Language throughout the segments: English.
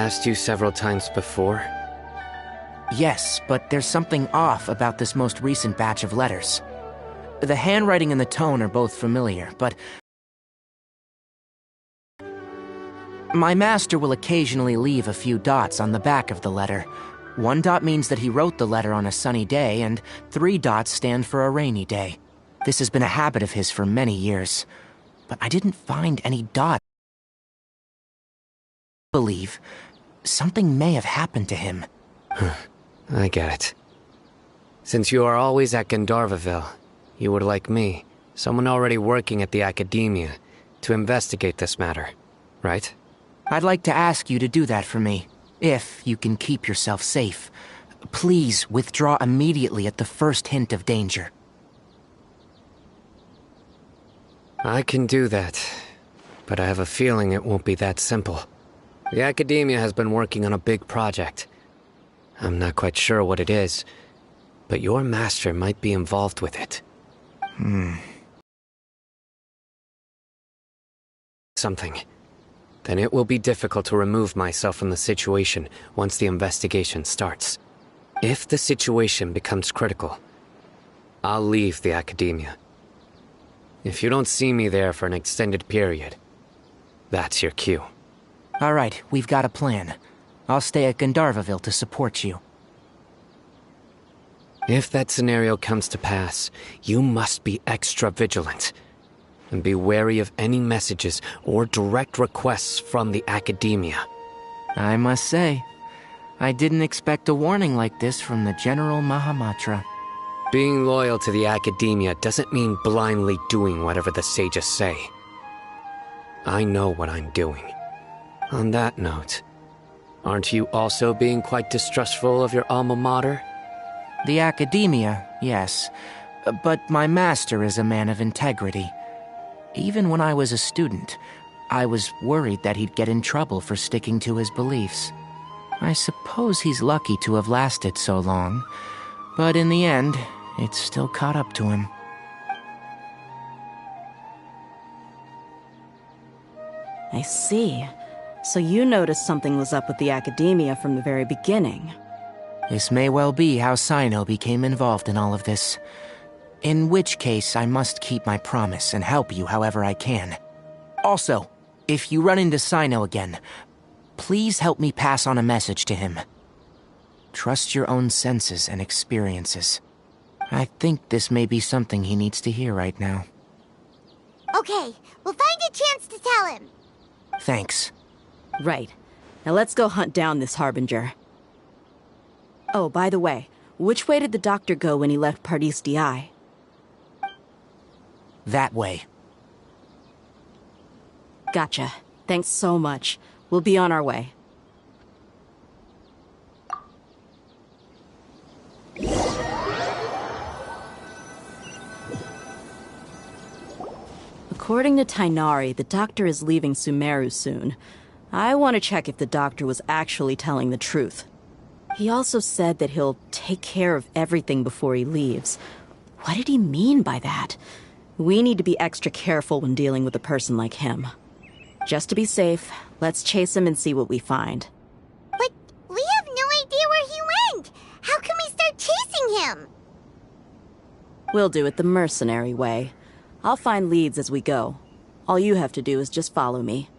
asked you several times before? Yes, but there's something off about this most recent batch of letters. The handwriting and the tone are both familiar, but my master will occasionally leave a few dots on the back of the letter. 1 dot means that he wrote the letter on a sunny day, and 3 dots stand for a rainy day. This has been a habit of his for many years, but I didn't find any dots. I believe something may have happened to him. I get it. Since you are always at Gandharvaville, you would like me, someone already working at the Academia, to investigate this matter, right? I'd like to ask you to do that for me, if you can keep yourself safe. Please withdraw immediately at the first hint of danger. I can do that, but I have a feeling it won't be that simple. The Academia has been working on a big project. I'm not quite sure what it is, but your master might be involved with it. Something. Then it will be difficult to remove myself from the situation once the investigation starts. If the situation becomes critical, I'll leave the Academia. If you don't see me there for an extended period, that's your cue. All right, we've got a plan. I'll stay at Gandharvaville to support you. If that scenario comes to pass, you must be extra vigilant. And be wary of any messages or direct requests from the Academia. I must say, I didn't expect a warning like this from the General Mahamatra. Being loyal to the Academia doesn't mean blindly doing whatever the sages say. I know what I'm doing. On that note, aren't you also being quite distrustful of your alma mater? The Academia, yes. But my master is a man of integrity. Even when I was a student, I was worried that he'd get in trouble for sticking to his beliefs. I suppose he's lucky to have lasted so long, but in the end, it's still caught up to him. I see. So you noticed something was up with the Academia from the very beginning. This may well be how Sino became involved in all of this. In which case, I must keep my promise and help you however I can. Also, if you run into Sino again, please help me pass on a message to him. Trust your own senses and experiences. I think this may be something he needs to hear right now. Okay, we'll find a chance to tell him. Thanks. Right. Now let's go hunt down this Harbinger. Oh, by the way, which way did the doctor go when he left Pardis Di? That way. Gotcha. Thanks so much. We'll be on our way. According to Tainari, the doctor is leaving Sumeru soon. I want to check if the doctor was actually telling the truth. He also said that he'll take care of everything before he leaves. What did he mean by that? We need to be extra careful when dealing with a person like him. Just to be safe, let's chase him and see what we find. But we have no idea where he went! How can we start chasing him? We'll do it the mercenary way. I'll find leads as we go. All you have to do is just follow me.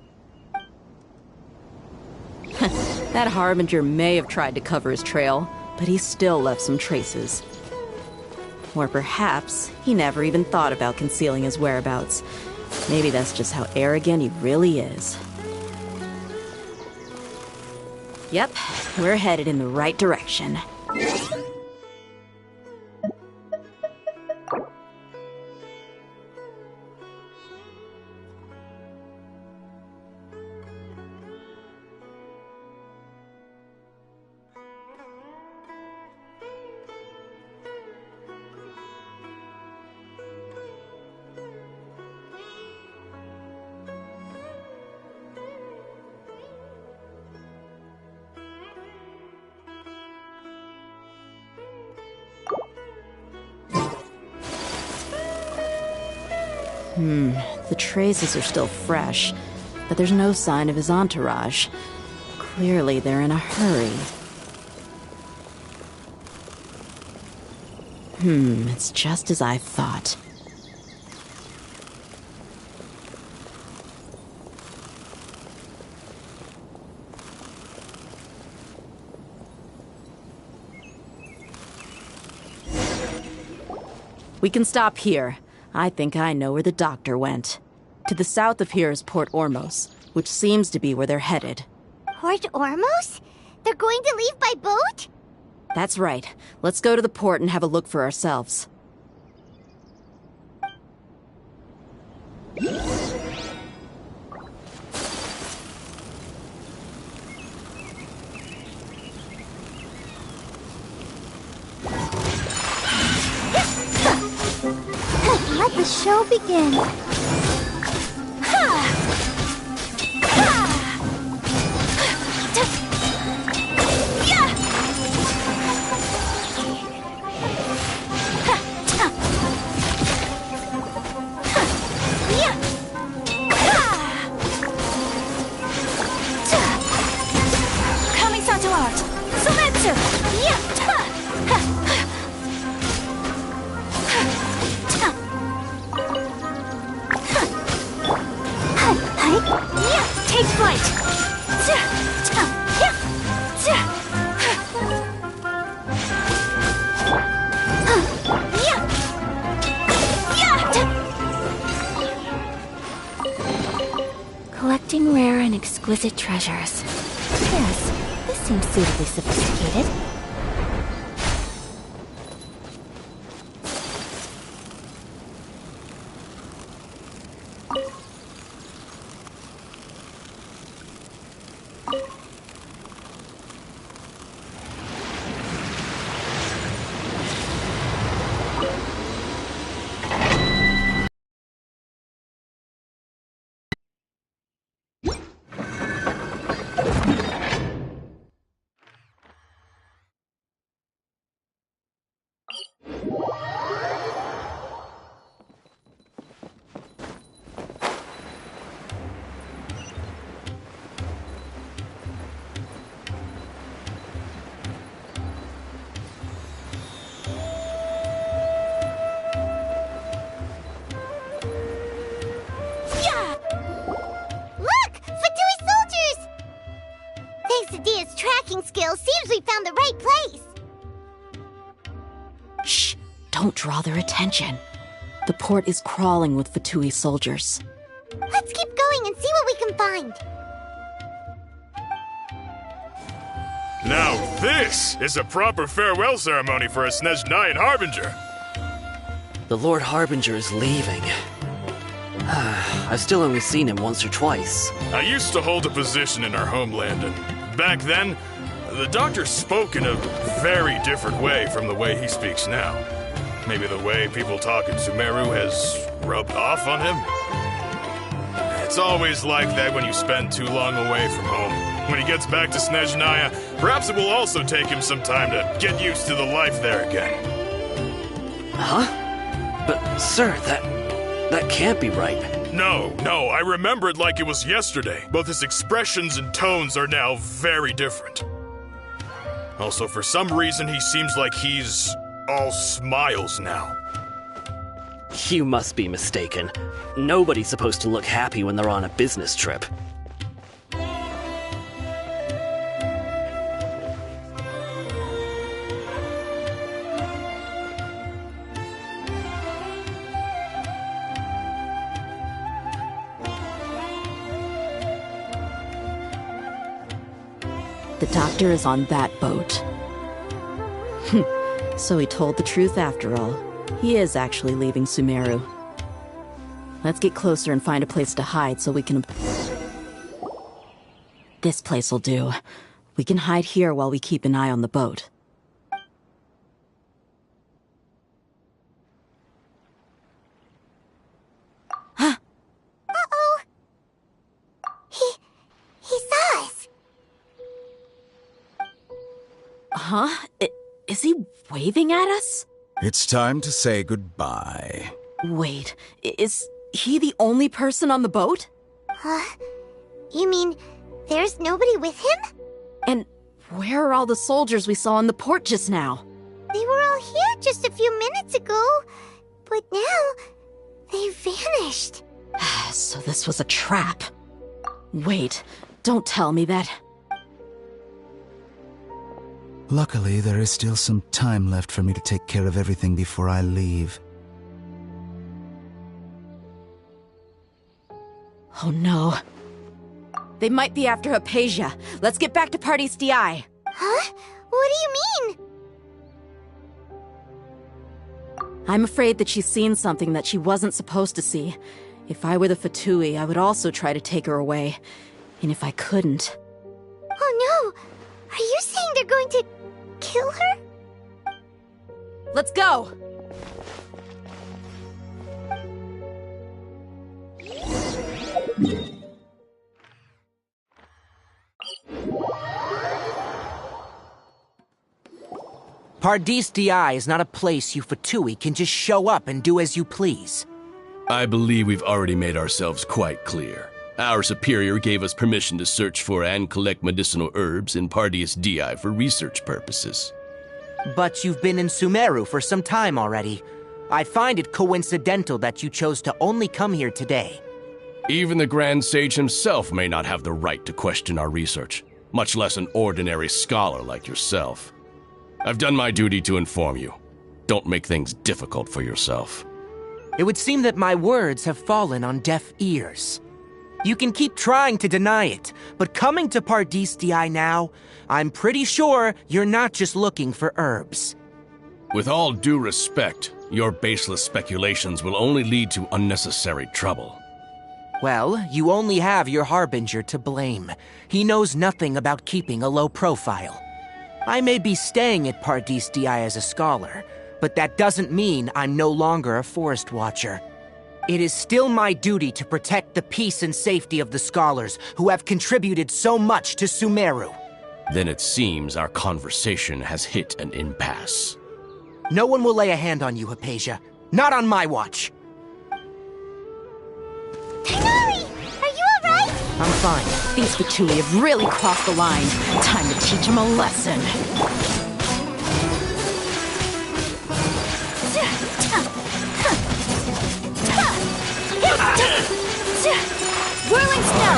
That Harbinger may have tried to cover his trail, but he still left some traces. Or perhaps he never even thought about concealing his whereabouts. Maybe that's just how arrogant he really is. Yep, we're headed in the right direction. The traces are still fresh, but there's no sign of his entourage. Clearly, they're in a hurry. It's just as I thought. We can stop here. I think I know where the doctor went. To the south of here is Port Ormos, which seems to be where they're headed. Port Ormos? They're going to leave by boat? That's right. Let's go to the port and have a look for ourselves. Let the show begin. Take flight! Collecting rare and exquisite treasures. Yes, this seems suitably sophisticated. Skill seems we found the right place. Shh! Don't draw their attention. The port is crawling with Fatui soldiers. Let's keep going and see what we can find. Now this is a proper farewell ceremony for a Snezhnayan Harbinger. The Lord Harbinger is leaving. I've still only seen him once or twice. I used to hold a position in our homeland, and back then, the doctor spoke in a very different way from the way he speaks now. Maybe the way people talk in Sumeru has rubbed off on him? It's always like that when you spend too long away from home. When he gets back to Snezhnaya, perhaps it will also take him some time to get used to the life there again. Huh? But, sir, that can't be right. No, I remember it like it was yesterday. Both his expressions and tones are now very different. Also, for some reason, he seems like he's all smiles now. You must be mistaken. Nobody's supposed to look happy when they're on a business trip. The doctor is on that boat. So he told the truth after all. He is actually leaving Sumeru. Let's get closer and find a place to hide so we can... This place will do. We can hide here while we keep an eye on the boat. Uh-oh! He saw us! Huh? Is he waving at us? It's time to say goodbye. Wait, is he the only person on the boat? You mean there's nobody with him? And where are all the soldiers we saw in the port just now? They were all here just a few minutes ago, but now they vanished. So this was a trap. Wait, don't tell me that. Luckily, there is still some time left for me to take care of everything before I leave. Oh no. They might be after Hypatia. Let's get back to Party's DI. Huh? What do you mean? I'm afraid that she's seen something that she wasn't supposed to see. If I were the Fatui, I would also try to take her away. And if I couldn't... Oh no! Are you saying they're going to kill her? Let's go! Pardis DI is not a place you Fatui can just show up and do as you please. I believe we've already made ourselves quite clear. Our superior gave us permission to search for and collect medicinal herbs in Pardis DI for research purposes. But you've been in Sumeru for some time already. I find it coincidental that you chose to only come here today. Even the Grand Sage himself may not have the right to question our research, much less an ordinary scholar like yourself. I've done my duty to inform you. Don't make things difficult for yourself. It would seem that my words have fallen on deaf ears. You can keep trying to deny it, but coming to Pardis DI now, I'm pretty sure you're not just looking for herbs. With all due respect, your baseless speculations will only lead to unnecessary trouble. Well, you only have your Harbinger to blame. He knows nothing about keeping a low profile. I may be staying at Pardis DI as a scholar, but that doesn't mean I'm no longer a forest watcher. It is still my duty to protect the peace and safety of the scholars who have contributed so much to Sumeru. Then it seems our conversation has hit an impasse. No one will lay a hand on you, Hypatia. Not on my watch. Tighnari! Are you alright? I'm fine. These Fatui have really crossed the line. Time to teach them a lesson. Whirling snow!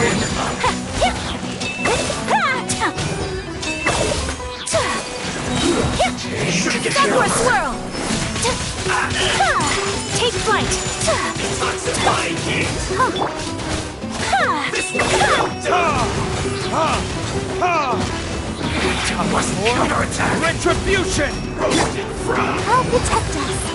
Suncore swirl! Take flight! Retribution! I'll protect us.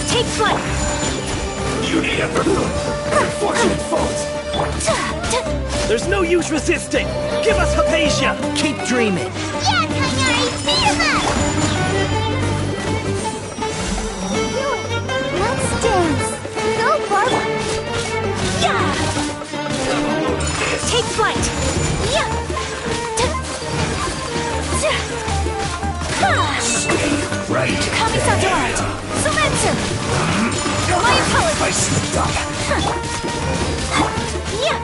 Take flight! You need a unfortunate foes! There's no use resisting! Give us Hypatia! Keep dreaming. Yeah, Tighnari! Beat him up! Let's dance. Go, Barb. Yeah! Take flight! Yeah! Right! Kamisato art! Sumetsu! My apologies! Yeah!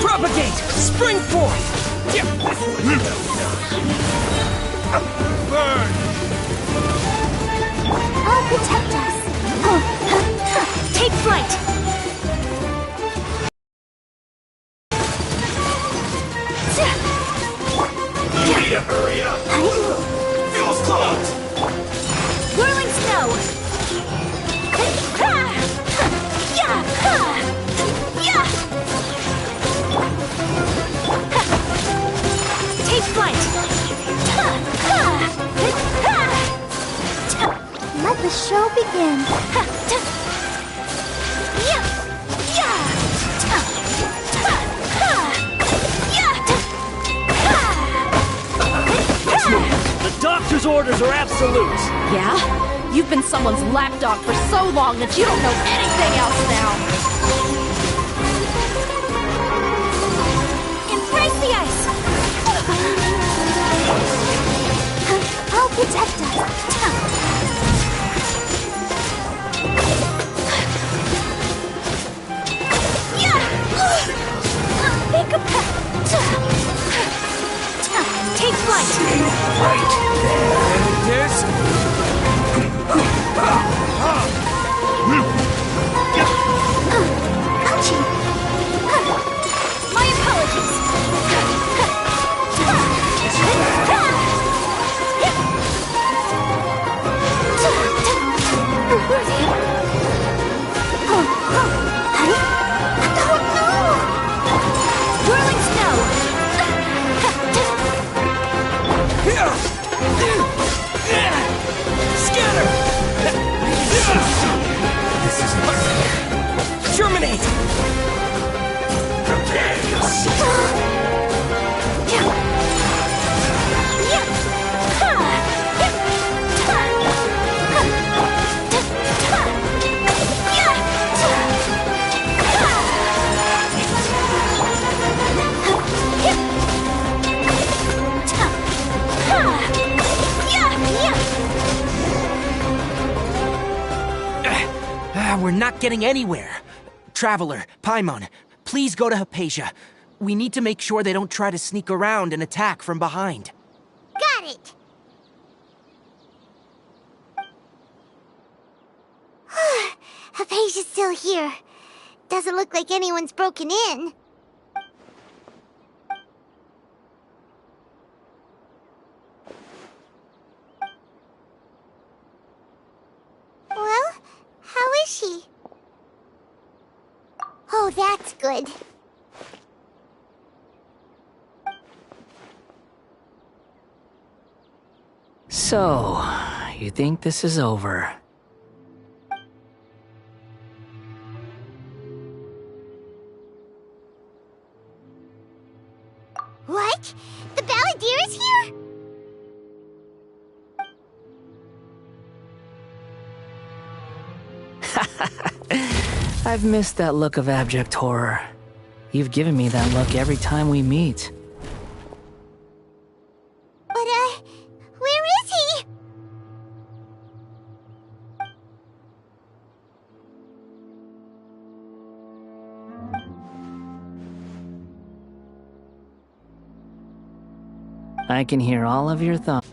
Propagate! Spring forth! Burn! I'll protect us. Take flight! You need to hurry up! Fuel's clogged! Whirling snow! Take flight! Let the show begin. The doctor's orders are absolute! Yeah? You've been someone's lapdog for so long that you don't know anything else now! Embrace the ice! Take flight! Right there. This. My apologies! Whirling snow! Scatter! This isn't fair. Terminate! Prepare yourself. We're not getting anywhere. Traveler, Paimon, please go to Hypatia. We need to make sure they don't try to sneak around and attack from behind. Got it! Hypatia's still here. Doesn't look like anyone's broken in. Well, how is she? Oh, that's good. So, you think this is over? What? The Balladeer is here? I've missed that look of abject horror. You've given me that look every time we meet. But, where is he? I can hear all of your thoughts.